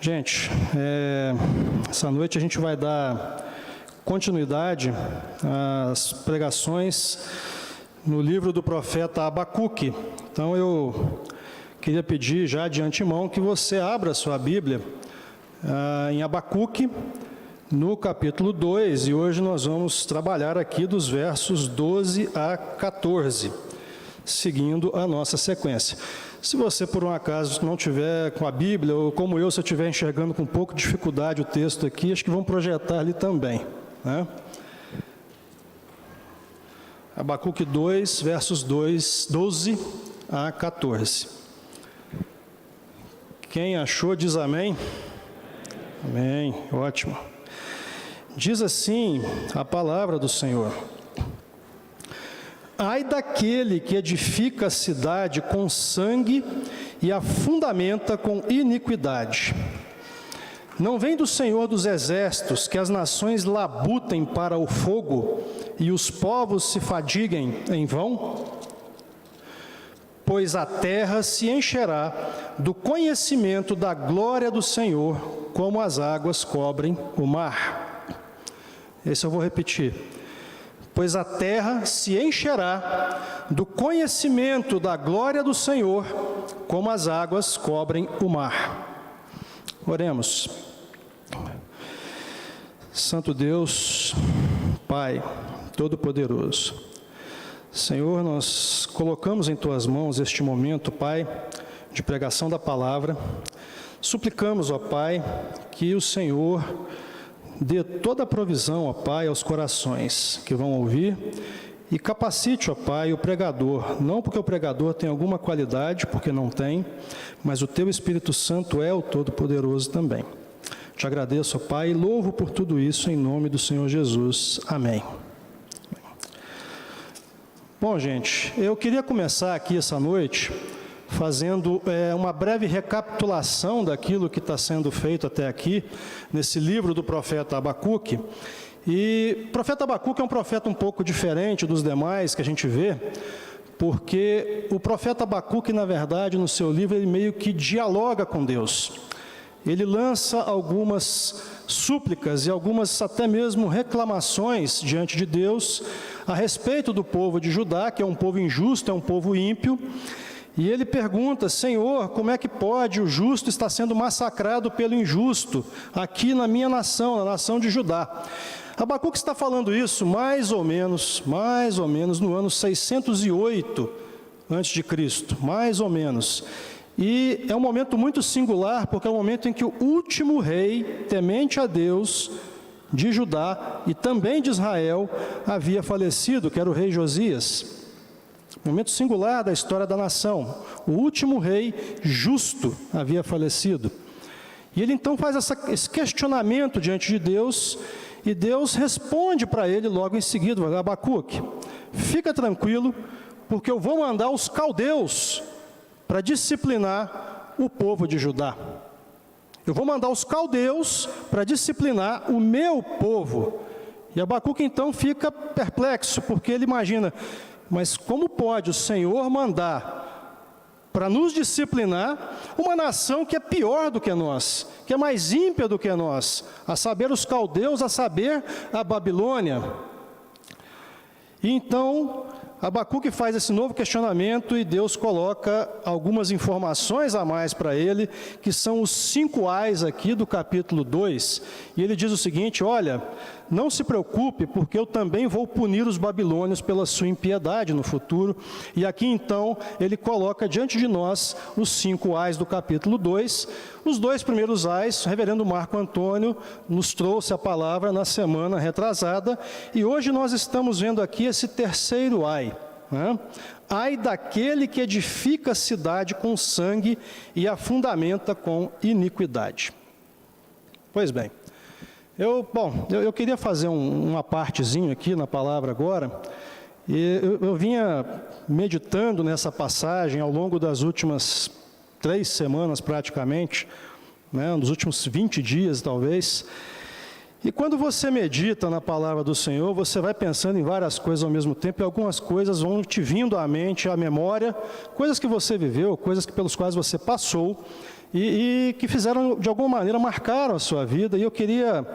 Gente, essa noite a gente vai dar continuidade às pregações no livro do profeta Abacuque. Então eu queria pedir já de antemão que você abra a sua Bíblia em Abacuque, no capítulo 2, e hoje nós vamos trabalhar aqui dos versos 12 a 14, seguindo a nossa sequência. Se você, por um acaso, não tiver com a Bíblia, ou como eu, se eu estiver enxergando com um pouco de dificuldade o texto aqui, acho que vão projetar ali também, né? Abacuque 2, versos 12 a 14. Quem achou, diz amém. Amém, ótimo. Diz assim a palavra do Senhor: ai daquele que edifica a cidade com sangue e a fundamenta com iniquidade. Não vem do Senhor dos exércitos que as nações labutem para o fogo e os povos se fadiguem em vão? Pois a terra se encherá do conhecimento da glória do Senhor, como as águas cobrem o mar. Esse eu vou repetir. Pois a terra se encherá do conhecimento da glória do Senhor, como as águas cobrem o mar. Oremos. Santo Deus, Pai Todo-Poderoso, Senhor, nós colocamos em Tuas mãos este momento, Pai, de pregação da palavra. Suplicamos, ó Pai, que o Senhor dê toda a provisão, ó Pai, aos corações que vão ouvir e capacite, ó Pai, o pregador, não porque o pregador tem alguma qualidade, porque não tem, mas o Teu Espírito Santo é o Todo-Poderoso também. Te agradeço, ó Pai, e louvo por tudo isso em nome do Senhor Jesus. Amém. Bom, gente, eu queria começar aqui essa noite fazendo uma breve recapitulação daquilo que está sendo feito até aqui, nesse livro do profeta Abacuque. E o profeta Abacuque é um profeta um pouco diferente dos demais que a gente vê, porque o profeta Abacuque, na verdade, no seu livro, ele meio que dialoga com Deus. Ele lança algumas súplicas e algumas até mesmo reclamações diante de Deus a respeito do povo de Judá, que é um povo injusto, é um povo ímpio. E ele pergunta: Senhor, como é que pode o justo estar sendo massacrado pelo injusto aqui na minha nação, na nação de Judá? Abacuque está falando isso mais ou menos no ano 608 a.C., mais ou menos. E é um momento muito singular, porque é o momento em que o último rei, temente a Deus, de Judá e também de Israel, havia falecido, que era o rei Josias. Momento singular da história da nação. O último rei justo havia falecido. E ele então faz esse questionamento diante de Deus, e Deus responde para ele logo em seguida: Abacuque, fica tranquilo, porque eu vou mandar os caldeus para disciplinar o povo de Judá. Eu vou mandar os caldeus para disciplinar o meu povo. E Abacuque então fica perplexo, porque ele imagina: mas como pode o Senhor mandar para nos disciplinar uma nação que é pior do que nós, que é mais ímpia do que nós, a saber os caldeus, a saber a Babilônia? E então Abacuque faz esse novo questionamento e Deus coloca algumas informações a mais para ele, que são os 5 ais aqui do capítulo 2. E ele diz o seguinte: olha, não se preocupe, porque eu também vou punir os babilônios pela sua impiedade no futuro. E aqui então ele coloca diante de nós os 5 ais do capítulo 2. Os 2 primeiros ais, o reverendo Marco Antônio nos trouxe a palavra na semana retrasada, e hoje nós estamos vendo aqui esse terceiro ai. Ai daquele que edifica a cidade com sangue e a fundamenta com iniquidade. Pois bem, eu queria fazer uma partezinha aqui na palavra agora, e eu vinha meditando nessa passagem ao longo das últimas 3 semanas praticamente, nos últimos 20 dias talvez. E quando você medita na palavra do Senhor, você vai pensando em várias coisas ao mesmo tempo, e algumas coisas vão te vindo à mente, à memória, coisas que você viveu, coisas pelas quais você passou, e que fizeram, de alguma maneira, marcaram a sua vida, e eu queria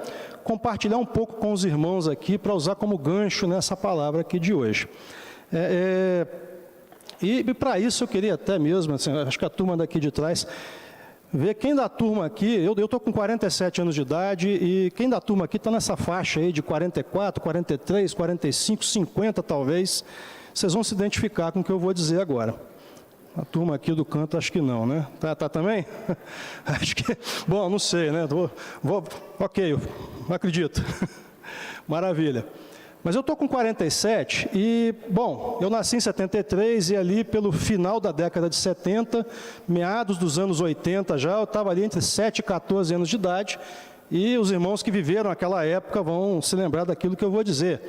compartilhar um pouco com os irmãos aqui, para usar como gancho nessa palavra aqui de hoje. E para isso eu queria até mesmo, assim, acho que a turma daqui de trás, ver quem da turma aqui, eu estou com 47 anos de idade, e quem da turma aqui está nessa faixa aí de 44, 43, 45, 50 talvez, vocês vão se identificar com o que eu vou dizer agora. A turma aqui do canto, acho que não, né? Tá também? Acho que, bom, não sei, né? Ok, eu acredito. Maravilha. Mas eu estou com 47 e, bom, eu nasci em 73 e ali pelo final da década de 70, meados dos anos 80 já, eu estava ali entre 7 e 14 anos de idade, e os irmãos que viveram aquela época vão se lembrar daquilo que eu vou dizer.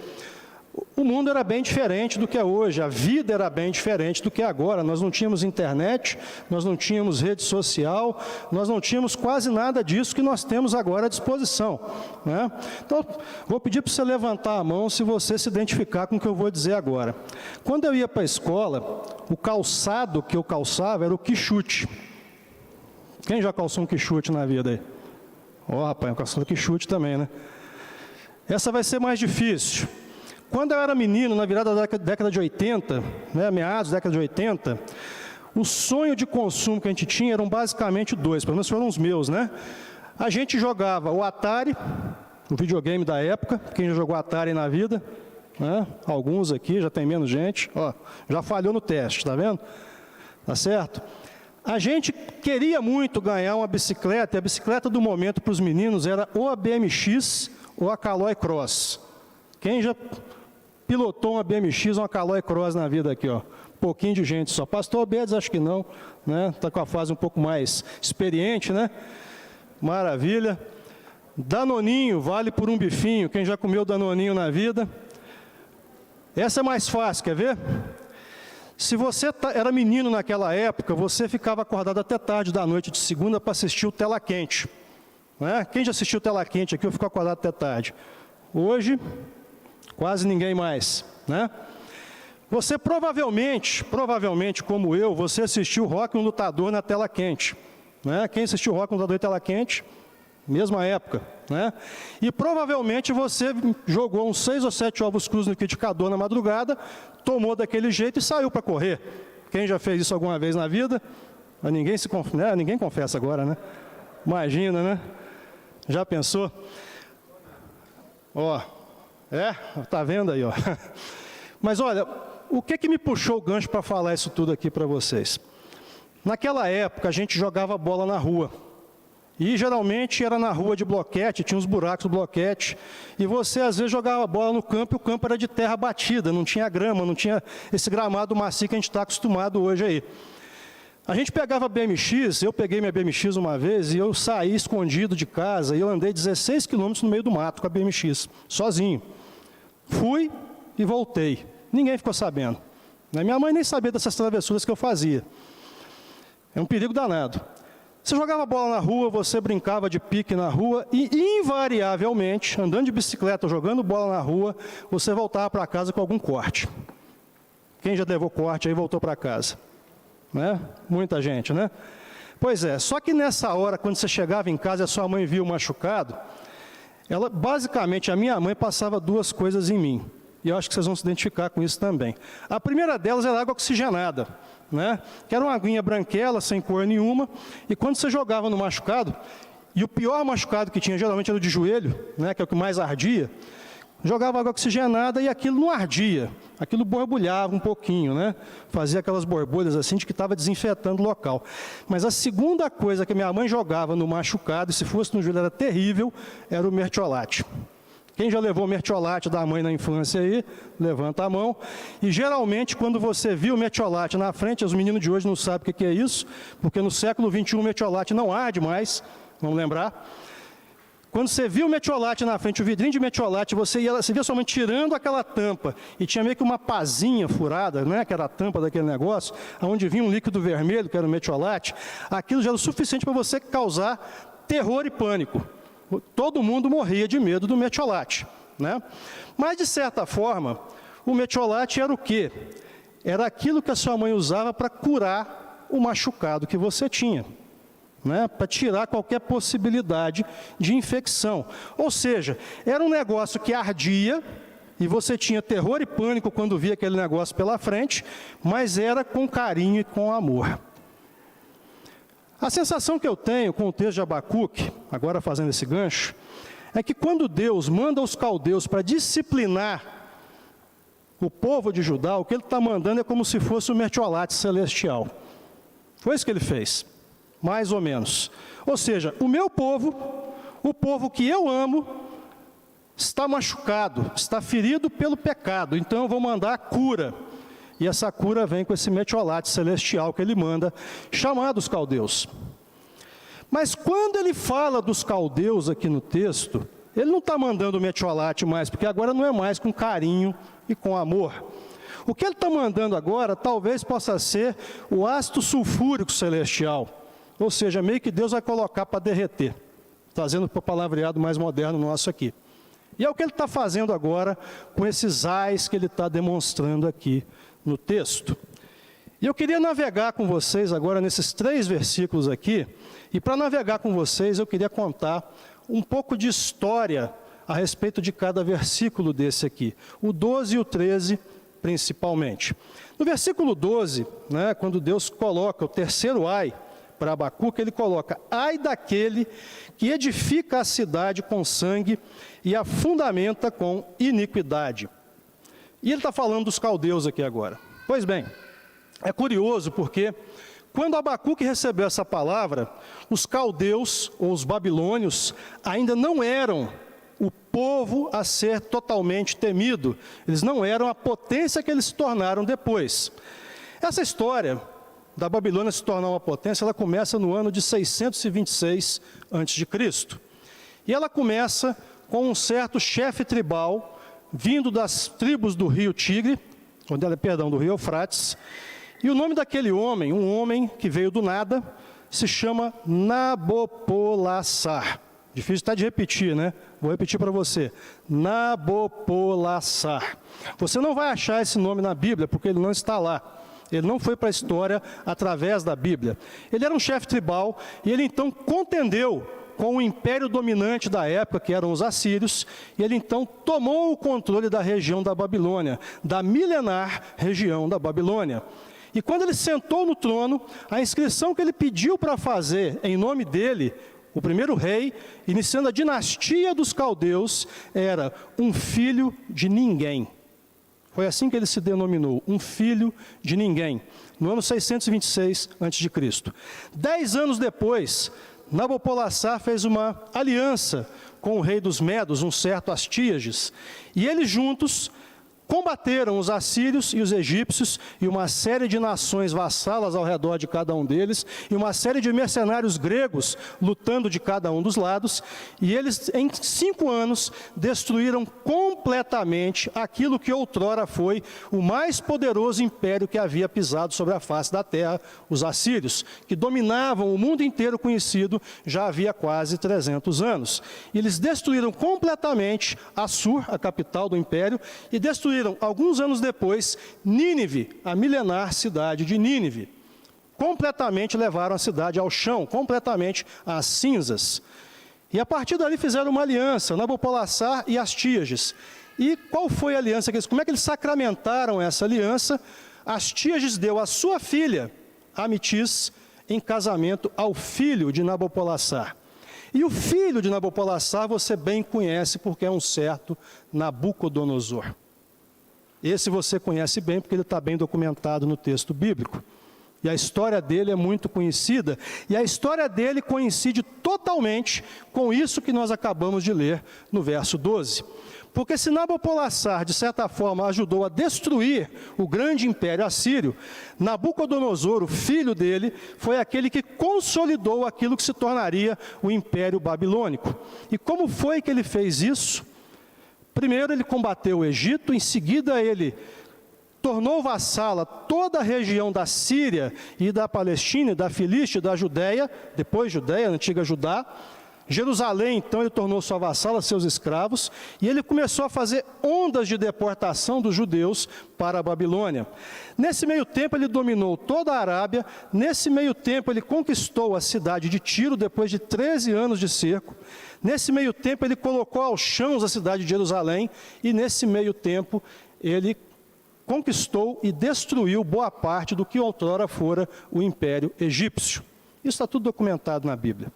O mundo era bem diferente do que é hoje, a vida era bem diferente do que é agora. Nós não tínhamos internet, nós não tínhamos rede social, nós não tínhamos quase nada disso que nós temos agora à disposição, né? Então, vou pedir para você levantar a mão se você se identificar com o que eu vou dizer agora. Quando eu ia para a escola, o calçado que eu calçava era o quichute. Quem já calçou um quichute na vida aí? Ó, rapaz, eu calçava quichute também, né? Essa vai ser mais difícil. Quando eu era menino, na virada da década de 80, né, meados da década de 80, o sonho de consumo que a gente tinha eram basicamente dois, pelo menos foram os meus, né? A gente jogava o Atari, o videogame da época, quem já jogou Atari na vida, né? Alguns aqui, já tem menos gente, ó, já falhou no teste, tá vendo? Tá certo? A gente queria muito ganhar uma bicicleta, e a bicicleta do momento para os meninos era ou a BMX ou a Caloi Cross. Quem já pilotou uma BMX ou uma Caloi Cross na vida aqui, ó? Pouquinho de gente só. Pastor Bedes, acho que não, né? Está com a fase um pouco mais experiente, né? Maravilha. Danoninho, vale por um bifinho. Quem já comeu Danoninho na vida? Essa é mais fácil, quer ver? Se você era menino naquela época, você ficava acordado até tarde da noite de segunda para assistir o Tela Quente, né? Quem já assistiu o Tela Quente aqui, eu fico acordado até tarde. Hoje, quase ninguém mais, né? Você provavelmente como eu, você assistiu Rock um Lutador na Tela Quente, né? Quem assistiu Rock um Lutador na Tela Quente? Mesma época, né? E provavelmente você jogou uns 6 ou 7 ovos crus no liquidificador na madrugada, tomou daquele jeito e saiu para correr. Quem já fez isso alguma vez na vida? Mas ninguém confessa agora, né? Imagina, né? Já pensou? Ó, tá vendo aí, ó. Mas olha, o que me puxou o gancho para falar isso tudo aqui para vocês? Naquela época, a gente jogava bola na rua. E geralmente era na rua de bloquete, tinha uns buracos do bloquete. E você, às vezes, jogava bola no campo e o campo era de terra batida, não tinha grama, não tinha esse gramado macio que a gente está acostumado hoje aí. A gente pegava BMX, eu peguei minha BMX uma vez e eu saí escondido de casa e eu andei 16 quilômetros no meio do mato com a BMX, sozinho. Fui e voltei. Ninguém ficou sabendo. Minha mãe nem sabia dessas travessuras que eu fazia. É um perigo danado. Você jogava bola na rua, você brincava de pique na rua e, invariavelmente, andando de bicicleta, jogando bola na rua, você voltava para casa com algum corte. Quem já levou corte aí voltou para casa? Né? Muita gente, né? Pois é, só que nessa hora, quando você chegava em casa e a sua mãe via o machucado, basicamente, a minha mãe passava duas coisas em mim. E eu acho que vocês vão se identificar com isso também. A primeira delas era água oxigenada, né? Que era uma aguinha branquela, sem cor nenhuma, e quando você jogava no machucado, e o pior machucado que tinha, geralmente era o de joelho, né? Que é o que mais ardia, jogava água oxigenada e aquilo não ardia, aquilo borbulhava um pouquinho, né? Fazia aquelas borbulhas assim de que estava desinfetando o local. Mas a segunda coisa que minha mãe jogava no machucado, e se fosse no joelho era terrível, era o mertiolate. Quem já levou mertiolate da mãe na infância aí, levanta a mão. E geralmente quando você viu o mertiolate na frente, os meninos de hoje não sabem o que é isso, porque no século XXI o mertiolate não arde mais, vamos lembrar. Quando você viu o mertiolate na frente, o vidrinho de mertiolate, você via sua mãe tirando aquela tampa, e tinha meio que uma pazinha furada, né, que era a tampa daquele negócio, onde vinha um líquido vermelho, que era o mertiolate, aquilo já era o suficiente para você causar terror e pânico. Todo mundo morria de medo do mertiolate, né? Mas, de certa forma, o mertiolate era o quê? Era aquilo que a sua mãe usava para curar o machucado que você tinha. né, para tirar qualquer possibilidade de infecção. Ou seja, era um negócio que ardia, e você tinha terror e pânico quando via aquele negócio pela frente, mas era com carinho e com amor. A sensação que eu tenho com o texto de Abacuque, agora fazendo esse gancho, é que quando Deus manda os caldeus para disciplinar o povo de Judá, o que ele está mandando é como se fosse o mertiolate celestial. Foi isso que ele fez, mais ou menos. Ou seja, o meu povo, o povo que eu amo, está machucado, está ferido pelo pecado, então eu vou mandar a cura. E essa cura vem com esse mertiolate celestial que ele manda, chamado os caldeus. Mas quando ele fala dos caldeus aqui no texto, ele não está mandando o mertiolate mais, porque agora não é mais com carinho e com amor. O que ele está mandando agora talvez possa ser o ácido sulfúrico celestial, ou seja, meio que Deus vai colocar para derreter, trazendo para o palavreado mais moderno nosso aqui. E é o que ele está fazendo agora com esses ais que ele está demonstrando aqui no texto. E eu queria navegar com vocês agora nesses 3 versículos aqui, e para navegar com vocês eu queria contar um pouco de história a respeito de cada versículo desse aqui, o 12 e o 13 principalmente. No versículo 12, né, quando Deus coloca o terceiro ai para Abacuque, ele coloca: ai daquele que edifica a cidade com sangue e a fundamenta com iniquidade. E ele está falando dos caldeus aqui agora. Pois bem, é curioso porque quando Abacuque recebeu essa palavra, os caldeus, ou os babilônios, ainda não eram o povo a ser totalmente temido. Eles não eram a potência que eles se tornaram depois. Essa história da Babilônia se tornar uma potência, ela começa no ano de 626 a.C. E ela começa com um certo chefe tribal, vindo das tribos do rio Tigre, do rio Eufrates, e o nome daquele homem, um homem que veio do nada, se chama Nabopolassar. Difícil até de repetir, né? Vou repetir para você. Nabopolassar. Você não vai achar esse nome na Bíblia, porque ele não está lá. Ele não foi para a história através da Bíblia. Ele era um chefe tribal, e ele então contendeu com o império dominante da época, que eram os assírios, e ele então tomou o controle da região da Babilônia, da milenar região da Babilônia. E quando ele sentou no trono, a inscrição que ele pediu para fazer em nome dele, o primeiro rei, iniciando a dinastia dos caldeus, era um filho de ninguém. Foi assim que ele se denominou, um filho de ninguém, no ano 626 a.C. 10 anos depois, Nabopolassar fez uma aliança com o rei dos Medos, um certo Astíages, e eles juntos combateram os assírios e os egípcios e uma série de nações vassalas ao redor de cada um deles, e uma série de mercenários gregos lutando de cada um dos lados, e eles em 5 anos destruíram completamente aquilo que outrora foi o mais poderoso império que havia pisado sobre a face da terra, os assírios, que dominavam o mundo inteiro conhecido já havia quase 300 anos. E eles destruíram completamente Assur, a capital do império, e destruíram alguns anos depois Nínive, a milenar cidade de Nínive. Completamente levaram a cidade ao chão, completamente às cinzas. E a partir dali fizeram uma aliança, Nabopolassar e Astíages. E qual foi a aliança? Como é que eles sacramentaram essa aliança? Astíages deu a sua filha, Amitis, em casamento ao filho de Nabopolassar. E o filho de Nabopolassar você bem conhece, porque é um certo Nabucodonosor. Esse você conhece bem, porque ele está bem documentado no texto bíblico. E a história dele é muito conhecida, e a história dele coincide totalmente com isso que nós acabamos de ler no verso 12. Porque se Nabopolassar, de certa forma, ajudou a destruir o grande império assírio, Nabucodonosor, o filho dele, foi aquele que consolidou aquilo que se tornaria o império babilônico. E como foi que ele fez isso? Primeiro ele combateu o Egito, em seguida ele tornou vassala toda a região da Síria e da Palestina, da Filístia e da Judéia, depois Judéia, antiga Judá, Jerusalém, então, ele tornou sua vassala, seus escravos, e ele começou a fazer ondas de deportação dos judeus para a Babilônia. Nesse meio tempo, ele dominou toda a Arábia. Nesse meio tempo, ele conquistou a cidade de Tiro, depois de 13 anos de cerco. Nesse meio tempo, ele colocou aos chãos a cidade de Jerusalém, e nesse meio tempo, ele conquistou e destruiu boa parte do que outrora fora o Império Egípcio. Isso está tudo documentado na Bíblia.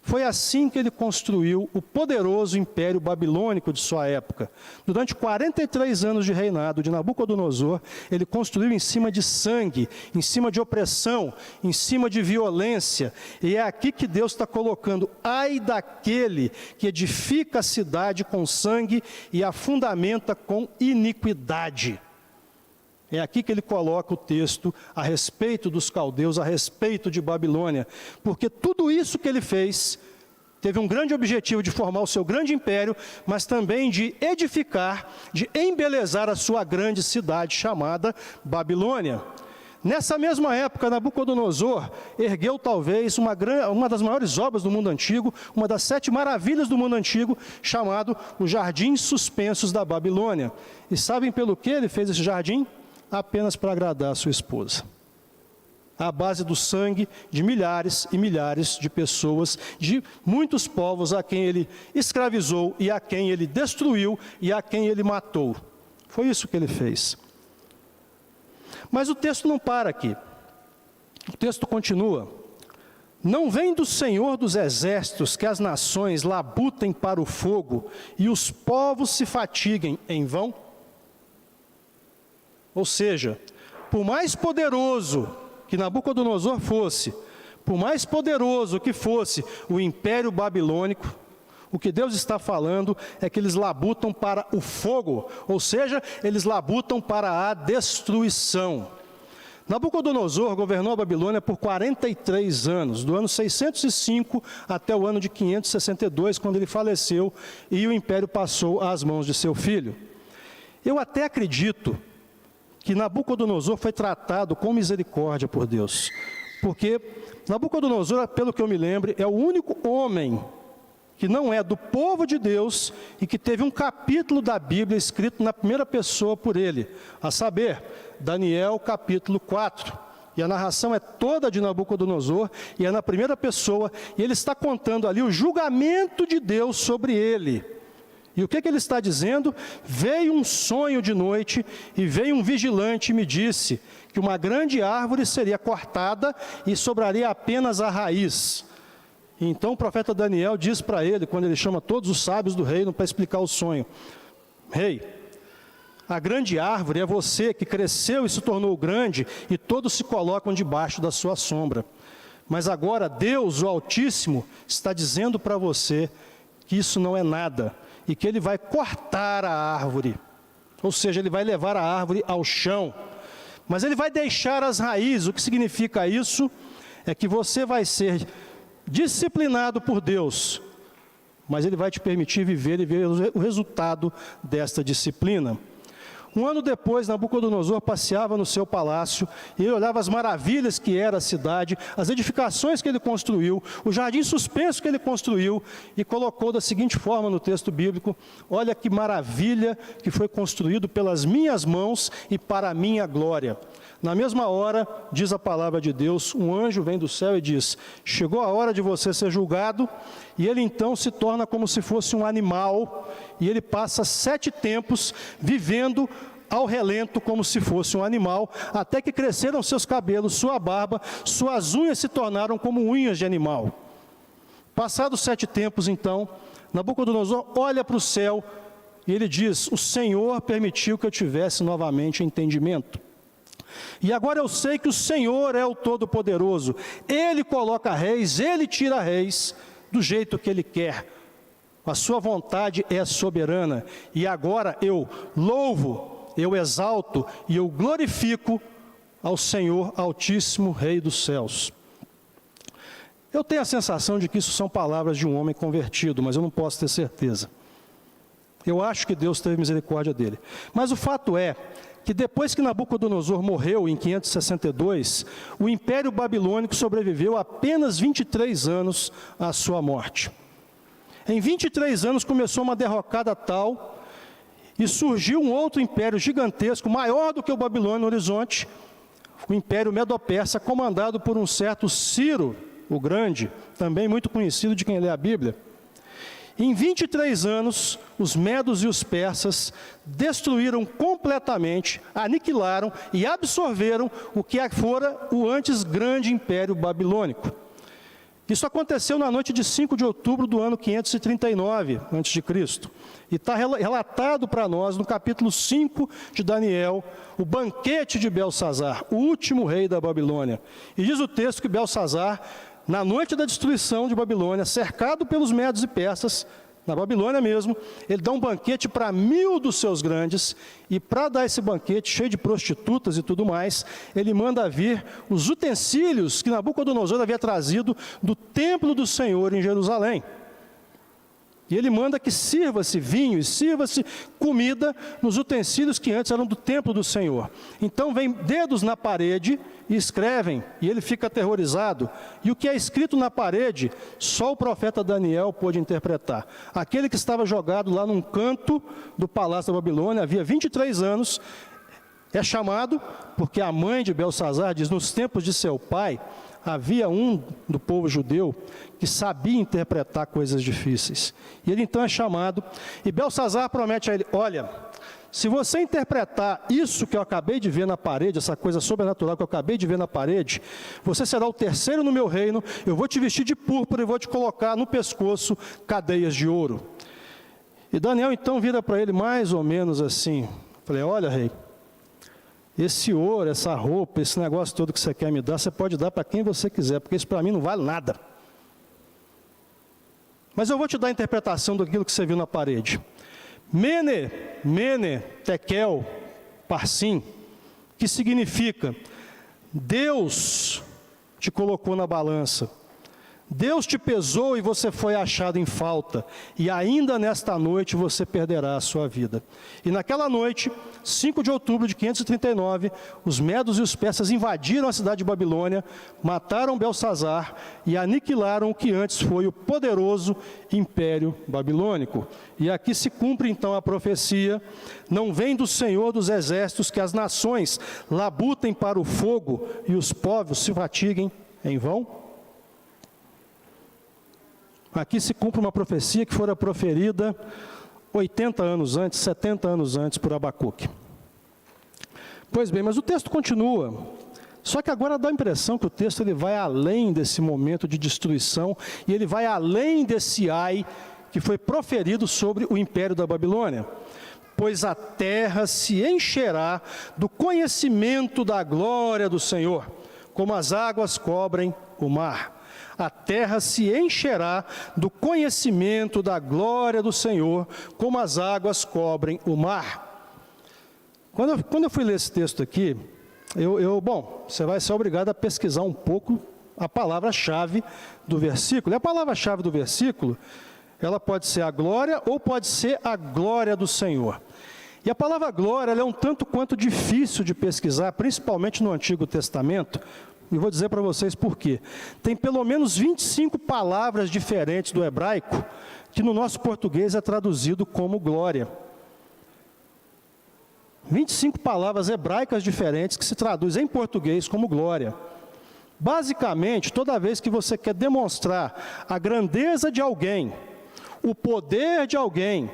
Foi assim que ele construiu o poderoso Império Babilônico de sua época. Durante 43 anos de reinado de Nabucodonosor, ele construiu em cima de sangue, em cima de opressão, em cima de violência. E é aqui que Deus está colocando: ai daquele que edifica a cidade com sangue e a fundamenta com iniquidade. É aqui que ele coloca o texto a respeito dos caldeus, a respeito de Babilônia. Porque tudo isso que ele fez teve um grande objetivo de formar o seu grande império, mas também de edificar, de embelezar a sua grande cidade chamada Babilônia. Nessa mesma época, Nabucodonosor ergueu talvez uma das maiores obras do mundo antigo, uma das 7 maravilhas do mundo antigo, chamado os Jardins Suspensos da Babilônia. E sabem pelo que ele fez esse jardim? Apenas para agradar a sua esposa. À base do sangue de milhares e milhares de pessoas, de muitos povos a quem ele escravizou e a quem ele destruiu e a quem ele matou. Foi isso que ele fez. Mas o texto não para aqui. O texto continua. Não vem do Senhor dos exércitos que as nações labutem para o fogo e os povos se fatiguem em vão? Ou seja, por mais poderoso que Nabucodonosor fosse, por mais poderoso que fosse o Império Babilônico, o que Deus está falando é que eles labutam para o fogo, ou seja, eles labutam para a destruição. Nabucodonosor governou a Babilônia por 43 anos, do ano 605 até o ano de 562, quando ele faleceu e o império passou às mãos de seu filho. Eu até acredito que Nabucodonosor foi tratado com misericórdia por Deus, porque Nabucodonosor, pelo que eu me lembro, é o único homem que não é do povo de Deus e que teve um capítulo da Bíblia escrito na primeira pessoa por ele, a saber, Daniel capítulo 4. E a narração é toda de Nabucodonosor e é na primeira pessoa, e ele está contando ali o julgamento de Deus sobre ele. E o que ele está dizendo? Veio um sonho de noite e veio um vigilante e me disse que uma grande árvore seria cortada e sobraria apenas a raiz. Então o profeta Daniel diz para ele, quando ele chama todos os sábios do reino para explicar o sonho: Rei, a grande árvore é você que cresceu e se tornou grande e todos se colocam debaixo da sua sombra. Mas agora Deus, o Altíssimo, está dizendo para você que isso não é nada e que ele vai cortar a árvore, ou seja, ele vai levar a árvore ao chão, mas ele vai deixar as raízes. O que significa isso? É que você vai ser disciplinado por Deus, mas ele vai te permitir viver e ver o resultado desta disciplina. Um ano depois, Nabucodonosor passeava no seu palácio e ele olhava as maravilhas que era a cidade, as edificações que ele construiu, o jardim suspenso que ele construiu, e colocou da seguinte forma no texto bíblico: olha que maravilha que foi construído pelas minhas mãos e para a minha glória. Na mesma hora, diz a palavra de Deus, um anjo vem do céu e diz: chegou a hora de você ser julgado. E ele então se torna como se fosse um animal, e ele passa 7 tempos vivendo ao relento como se fosse um animal, até que cresceram seus cabelos, sua barba, suas unhas se tornaram como unhas de animal. Passados 7 tempos então, Nabucodonosor olha para o céu e ele diz: o Senhor permitiu que eu tivesse novamente entendimento. E agora eu sei que o Senhor é o Todo-Poderoso, Ele coloca reis, Ele tira reis do jeito que Ele quer. A sua vontade é soberana. E agora eu louvo, eu exalto e eu glorifico ao Senhor Altíssimo, Rei dos céus. Eu tenho a sensação de que isso são palavras de um homem convertido, mas eu não posso ter certeza. Eu acho que Deus teve misericórdia dele. Mas o fato é que depois que Nabucodonosor morreu em 562, o Império Babilônico sobreviveu apenas 23 anos à sua morte. Em 23 anos começou uma derrocada tal, e surgiu um outro império gigantesco, maior do que o Babilônia no horizonte, o Império Medo-Persa, comandado por um certo Ciro, o Grande, também muito conhecido de quem lê a Bíblia. Em 23 anos, os medos e os persas destruíram completamente, aniquilaram e absorveram o que fora o antes grande Império Babilônico. Isso aconteceu na noite de 5 de outubro do ano 539 a.C. E está relatado para nós no capítulo 5 de Daniel, o banquete de Belsazar, o último rei da Babilônia. E diz o texto que Belsazar, na noite da destruição de Babilônia, cercado pelos medos e persas, na Babilônia mesmo, ele dá um banquete para 1000 dos seus grandes, e para dar esse banquete, cheio de prostitutas e tudo mais, ele manda vir os utensílios que Nabucodonosor havia trazido do templo do Senhor em Jerusalém. E ele manda que sirva-se vinho e sirva-se comida nos utensílios que antes eram do templo do Senhor. Então vem dedos na parede e escrevem, e ele fica aterrorizado. E o que é escrito na parede, só o profeta Daniel pôde interpretar. Aquele que estava jogado lá num canto do palácio da Babilônia, havia 23 anos, é chamado, porque a mãe de Belsazar diz, nos tempos de seu pai, havia um do povo judeu que sabia interpretar coisas difíceis. E ele então é chamado, e Belsazar promete a ele, olha, se você interpretar isso que eu acabei de ver na parede, essa coisa sobrenatural que eu acabei de ver na parede, você será o terceiro no meu reino, eu vou te vestir de púrpura e vou te colocar no pescoço cadeias de ouro. E Daniel então vira para ele mais ou menos assim, falei, olha rei, esse ouro, essa roupa, esse negócio todo que você quer me dar, você pode dar para quem você quiser, porque isso para mim não vale nada. Mas eu vou te dar a interpretação daquilo que você viu na parede. Mene, tekel, parsim, que significa, Deus te colocou na balança, Deus te pesou e você foi achado em falta, e ainda nesta noite você perderá a sua vida. E naquela noite, 5 de outubro de 539, os medos e os persas invadiram a cidade de Babilônia, mataram Belsazar e aniquilaram o que antes foi o poderoso Império Babilônico. E aqui se cumpre então a profecia, não vem do Senhor dos Exércitos que as nações labutem para o fogo e os povos se fatiguem em vão? Aqui se cumpre uma profecia que fora proferida 80 anos antes, 70 anos antes por Abacuque. Pois bem, mas o texto continua. Só que agora dá a impressão que o texto ele vai além desse momento de destruição e ele vai além desse ai que foi proferido sobre o império da Babilônia. Pois a terra se encherá do conhecimento da glória do Senhor, como as águas cobrem o mar. A terra se encherá do conhecimento da glória do Senhor, como as águas cobrem o mar. Quando eu fui ler esse texto aqui, bom, você vai ser obrigado a pesquisar um pouco a palavra-chave do versículo. E a palavra-chave do versículo, ela pode ser a glória ou pode ser a glória do Senhor. E a palavra glória, ela é um tanto quanto difícil de pesquisar, principalmente no Antigo Testamento. E vou dizer para vocês por quê. Tem pelo menos 25 palavras diferentes do hebraico, que no nosso português é traduzido como glória. 25 palavras hebraicas diferentes que se traduzem em português como glória. Basicamente, toda vez que você quer demonstrar a grandeza de alguém, o poder de alguém,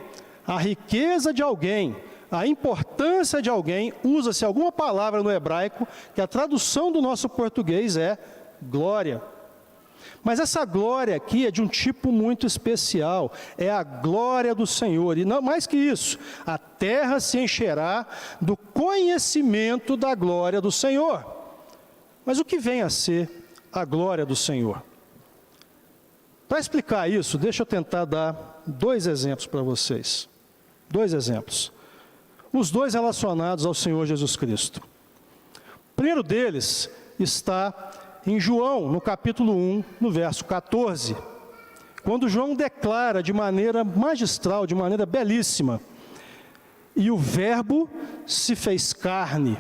a riqueza de alguém, a importância de alguém, usa-se alguma palavra no hebraico, que a tradução do nosso português é glória. Mas essa glória aqui é de um tipo muito especial, é a glória do Senhor. E não mais que isso, a terra se encherá do conhecimento da glória do Senhor. Mas o que vem a ser a glória do Senhor? Para explicar isso, deixa eu tentar dar 2 exemplos para vocês. 2 exemplos. Os 2 relacionados ao Senhor Jesus Cristo. O primeiro deles está em João, no capítulo 1, no verso 14, quando João declara de maneira magistral, de maneira belíssima, e o Verbo se fez carne,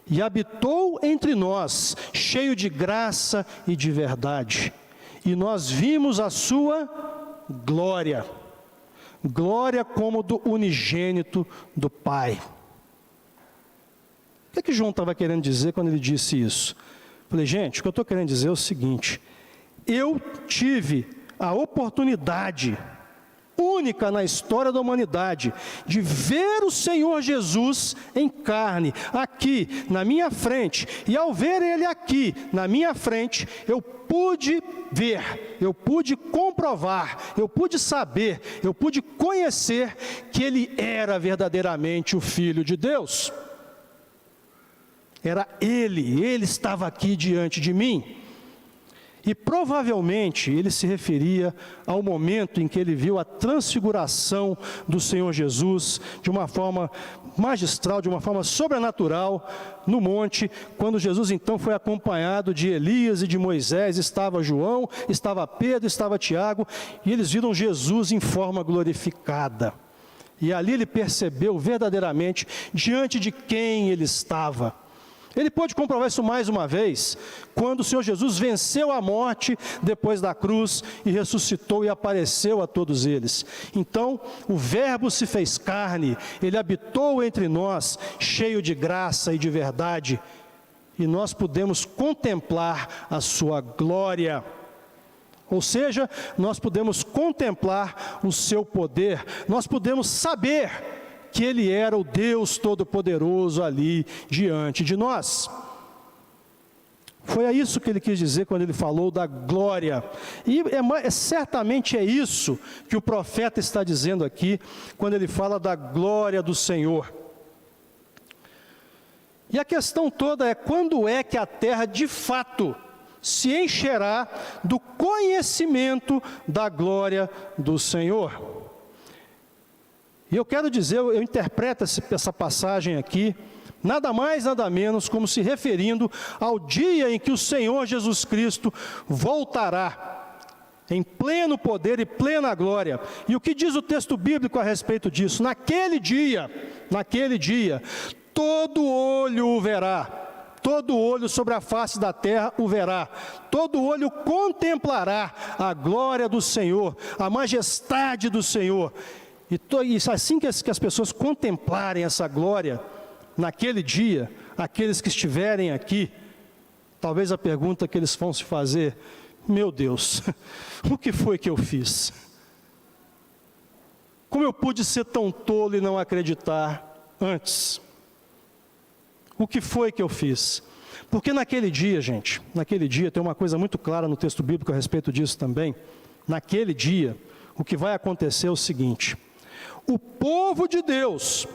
e habitou entre nós, cheio de graça e de verdade, e nós vimos a sua glória. Glória como do unigênito do Pai. O que João estava querendo dizer quando ele disse isso? Falei, gente, o que eu estou querendo dizer é o seguinte: eu tive a oportunidade única na história da humanidade de ver o Senhor Jesus em carne, aqui na minha frente, e ao ver Ele aqui na minha frente, eu pude ver, eu pude comprovar, eu pude saber, eu pude conhecer que Ele era verdadeiramente o Filho de Deus. Era Ele estava aqui diante de mim. E provavelmente ele se referia ao momento em que ele viu a transfiguração do Senhor Jesus de uma forma magistral, de uma forma sobrenatural no monte, quando Jesus então foi acompanhado de Elias e de Moisés, estava João, estava Pedro, estava Tiago, e eles viram Jesus em forma glorificada. E ali ele percebeu verdadeiramente diante de quem ele estava. Ele pôde comprovar isso mais uma vez, quando o Senhor Jesus venceu a morte depois da cruz e ressuscitou e apareceu a todos eles. Então, o Verbo se fez carne, Ele habitou entre nós, cheio de graça e de verdade, e nós pudemos contemplar a sua glória. Ou seja, nós pudemos contemplar o seu poder, nós pudemos saber que Ele era o Deus Todo-Poderoso ali diante de nós. Foi isso que ele quis dizer quando ele falou da glória. E certamente é isso que o profeta está dizendo aqui, quando ele fala da glória do Senhor. E a questão toda é: quando é que a terra de fato se encherá do conhecimento da glória do Senhor? E eu quero dizer, eu interpreto essa passagem aqui, nada mais, nada menos, como se referindo ao dia em que o Senhor Jesus Cristo voltará, em pleno poder e plena glória. E o que diz o texto bíblico a respeito disso? Naquele dia, todo olho o verá, todo olho sobre a face da terra o verá, todo olho contemplará a glória do Senhor, a majestade do Senhor. E assim que as pessoas contemplarem essa glória, naquele dia, aqueles que estiverem aqui, talvez a pergunta que eles vão se fazer: meu Deus, o que foi que eu fiz? Como eu pude ser tão tolo e não acreditar antes? O que foi que eu fiz? Porque naquele dia, gente, tem uma coisa muito clara no texto bíblico a respeito disso também. Naquele dia, o que vai acontecer é o seguinte: o povo de Deus,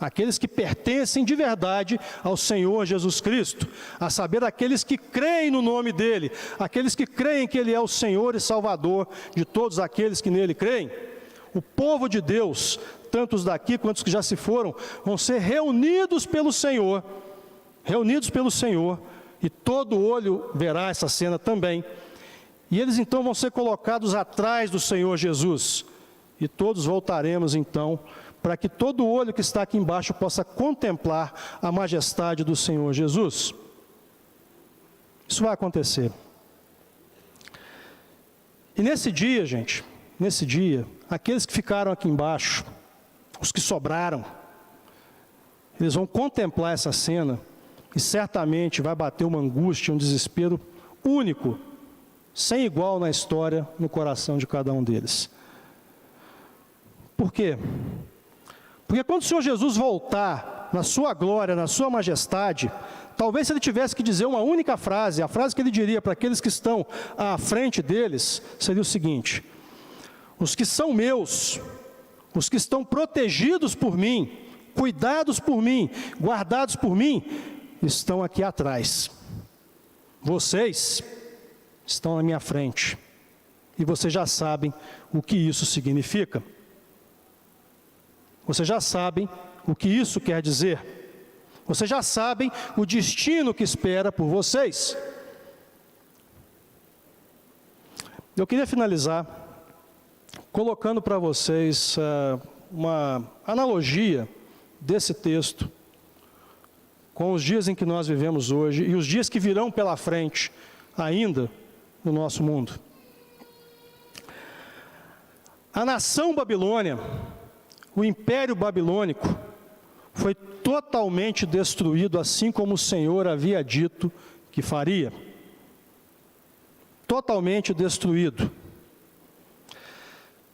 aqueles que pertencem de verdade ao Senhor Jesus Cristo, a saber, aqueles que creem no nome dEle, aqueles que creem que Ele é o Senhor e Salvador de todos aqueles que nele creem, o povo de Deus, tanto os daqui quanto os que já se foram, vão ser reunidos pelo Senhor, e todo olho verá essa cena também. E eles então vão ser colocados atrás do Senhor Jesus. E todos voltaremos então, para que todo olho que está aqui embaixo possa contemplar a majestade do Senhor Jesus. Isso vai acontecer. E nesse dia, gente, aqueles que ficaram aqui embaixo, os que sobraram, eles vão contemplar essa cena e certamente vai bater uma angústia, um desespero único, sem igual na história, no coração de cada um deles. Por quê? Porque quando o Senhor Jesus voltar na sua glória, na sua majestade, talvez se ele tivesse que dizer uma única frase, a frase que ele diria para aqueles que estão à frente deles, seria o seguinte: os que são meus, os que estão protegidos por mim, cuidados por mim, guardados por mim, estão aqui atrás. Vocês estão na minha frente, e vocês já sabem o que isso significa. Vocês já sabem o que isso quer dizer. Vocês já sabem o destino que espera por vocês. Eu queria finalizar colocando para vocês uma analogia desse texto com os dias em que nós vivemos hoje e os dias que virão pela frente ainda, no nosso mundo. A nação Babilônia, o Império Babilônico, foi totalmente destruído, assim como o Senhor havia dito que faria. Totalmente destruído.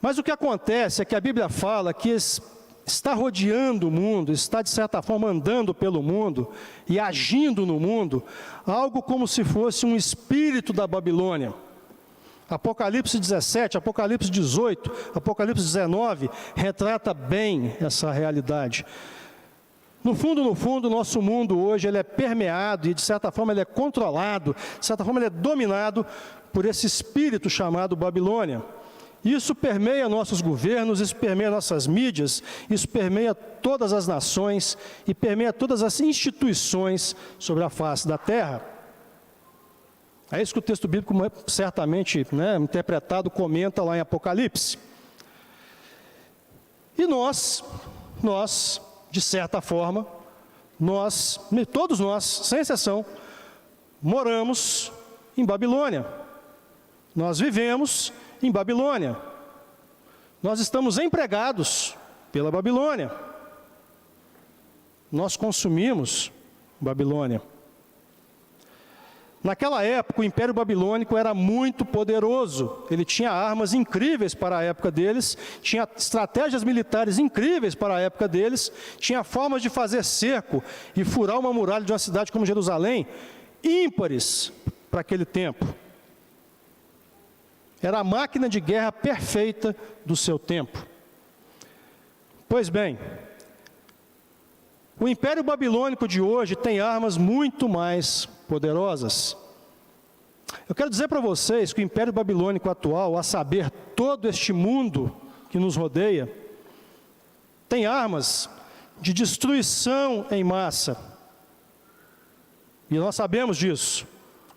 Mas o que acontece é que a Bíblia fala que está rodeando o mundo, está de certa forma andando pelo mundo e agindo no mundo, algo como se fosse um espírito da Babilônia. Apocalipse 17, Apocalipse 18, Apocalipse 19, retrata bem essa realidade. No fundo, o nosso mundo hoje ele é permeado e de certa forma ele é controlado, de certa forma ele é dominado por esse espírito chamado Babilônia. Isso permeia nossos governos, isso permeia nossas mídias, isso permeia todas as nações e permeia todas as instituições sobre a face da terra. É isso que o texto bíblico certamente, interpretado, comenta lá em Apocalipse. E nós, de certa forma, todos nós, sem exceção, moramos em Babilônia. Nós vivemos em Babilônia. Nós estamos empregados pela Babilônia. Nós consumimos Babilônia. Naquela época, o Império Babilônico era muito poderoso. Ele tinha armas incríveis para a época deles, tinha estratégias militares incríveis para a época deles, tinha formas de fazer cerco e furar uma muralha de uma cidade como Jerusalém, ímpares para aquele tempo. Era a máquina de guerra perfeita do seu tempo. Pois bem, o Império Babilônico de hoje tem armas muito mais poderosas. Eu quero dizer para vocês que o Império Babilônico atual, a saber, todo este mundo que nos rodeia, tem armas de destruição em massa. E nós sabemos disso.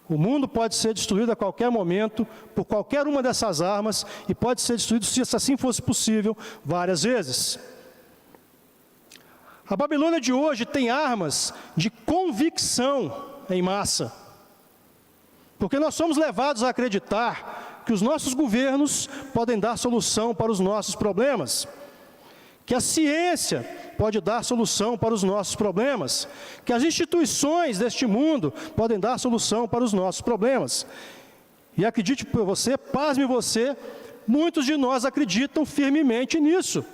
O mundo pode ser destruído a qualquer momento por qualquer uma dessas armas e pode ser destruído, se assim fosse possível, várias vezes. A Babilônia de hoje tem armas de convicção em massa, porque nós somos levados a acreditar que os nossos governos podem dar solução para os nossos problemas, que a ciência pode dar solução para os nossos problemas, que as instituições deste mundo podem dar solução para os nossos problemas. E acredite por você, pasme você, muitos de nós acreditam firmemente nisso.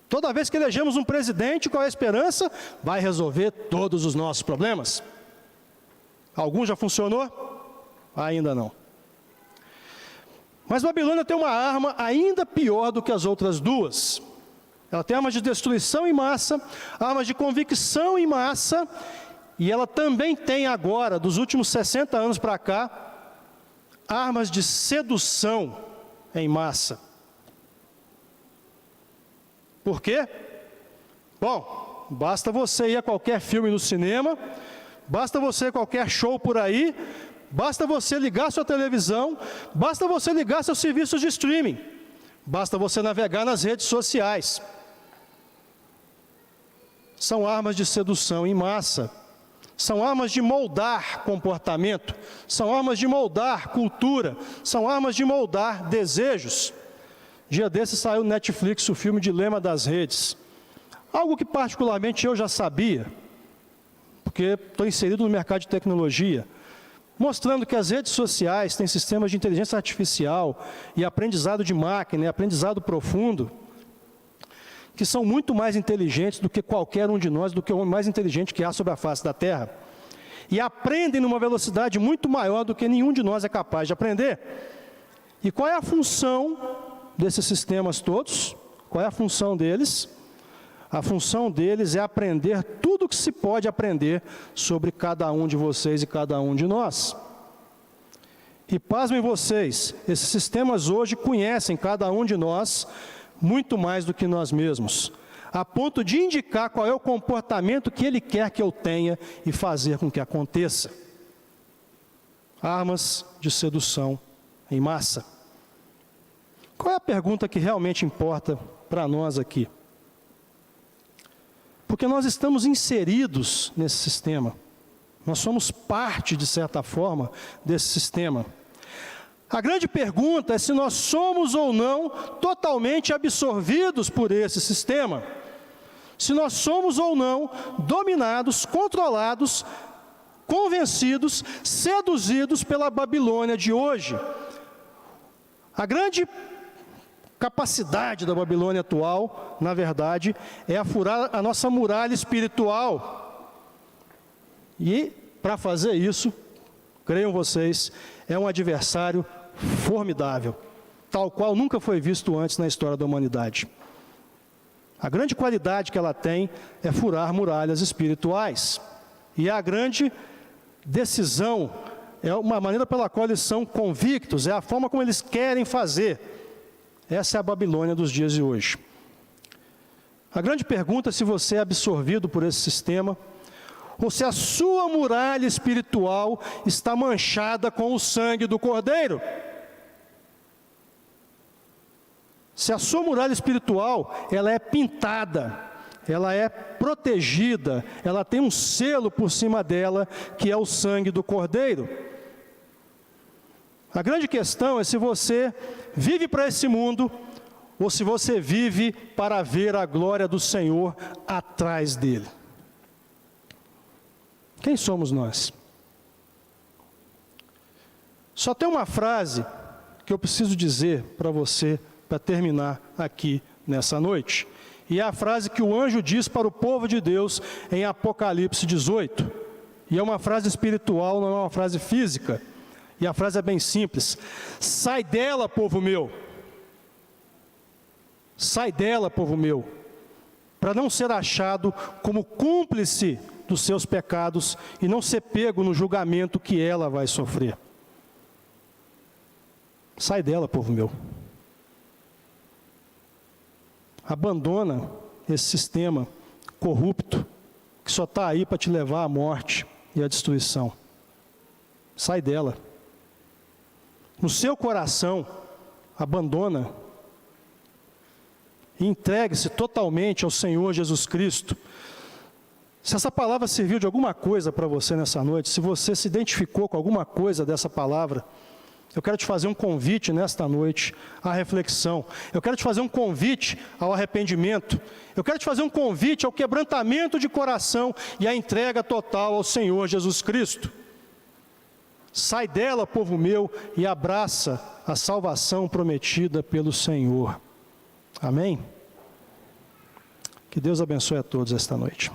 Toda vez que elegemos um presidente, qual é a esperança? Vai resolver todos os nossos problemas. Algum já funcionou? Ainda não. Mas Babilônia tem uma arma ainda pior do que as outras duas. Ela tem armas de destruição em massa, armas de convicção em massa, e ela também tem agora, dos últimos 60 anos para cá, armas de sedução em massa. Por quê? Bom, basta você ir a qualquer filme no cinema, basta você ir a qualquer show por aí, basta você ligar sua televisão, basta você ligar seus serviços de streaming, basta você navegar nas redes sociais. São armas de sedução em massa, são armas de moldar comportamento, são armas de moldar cultura, são armas de moldar desejos. Dia desses saiu no Netflix o filme Dilema das Redes, algo que particularmente eu já sabia, porque estou inserido no mercado de tecnologia, mostrando que as redes sociais têm sistemas de inteligência artificial e aprendizado de máquina, e aprendizado profundo, que são muito mais inteligentes do que qualquer um de nós, do que o homem mais inteligente que há sobre a face da Terra. E aprendem numa velocidade muito maior do que nenhum de nós é capaz de aprender. E qual é a função desses sistemas todos? Qual é a função deles? A função deles é aprender tudo o que se pode aprender sobre cada um de vocês e cada um de nós. E pasmem vocês, esses sistemas hoje conhecem cada um de nós muito mais do que nós mesmos, a ponto de indicar qual é o comportamento que ele quer que eu tenha e fazer com que aconteça. Armas de sedução em massa. Qual é a pergunta que realmente importa para nós aqui? Porque nós estamos inseridos nesse sistema. Nós somos parte, de certa forma, desse sistema. A grande pergunta é se nós somos ou não totalmente absorvidos por esse sistema. Se nós somos ou não dominados, controlados, convencidos, seduzidos pela Babilônia de hoje. A grande capacidade da Babilônia atual, na verdade, é a furar a nossa muralha espiritual. E, para fazer isso, creiam vocês, é um adversário formidável, tal qual nunca foi visto antes na história da humanidade. A grande qualidade que ela tem é furar muralhas espirituais. E a grande decisão é uma maneira pela qual eles são convictos, é a forma como eles querem fazer. Essa é a Babilônia dos dias de hoje. A grande pergunta é se você é absorvido por esse sistema, ou se a sua muralha espiritual está manchada com o sangue do Cordeiro. Se a sua muralha espiritual, ela é pintada, ela é protegida, ela tem um selo por cima dela, que é o sangue do Cordeiro. A grande questão é se você vive para esse mundo, ou se você vive para ver a glória do Senhor atrás dele. Quem somos nós? Só tem uma frase que eu preciso dizer para você, para terminar aqui nessa noite. E é a frase que o anjo diz para o povo de Deus em Apocalipse 18. E é uma frase espiritual, não é uma frase física. E a frase é bem simples: sai dela, povo meu. Sai dela, povo meu, para não ser achado como cúmplice dos seus pecados e não ser pego no julgamento que ela vai sofrer. Sai dela, povo meu. Abandona esse sistema corrupto que só está aí para te levar à morte e à destruição. Sai dela. No seu coração, abandona e entregue-se totalmente ao Senhor Jesus Cristo. Se essa palavra serviu de alguma coisa para você nessa noite, se você se identificou com alguma coisa dessa palavra, eu quero te fazer um convite nesta noite à reflexão. Eu quero te fazer um convite ao arrependimento. Eu quero te fazer um convite ao quebrantamento de coração e à entrega total ao Senhor Jesus Cristo. Sai dela, povo meu, e abraça a salvação prometida pelo Senhor. Amém? Que Deus abençoe a todos esta noite.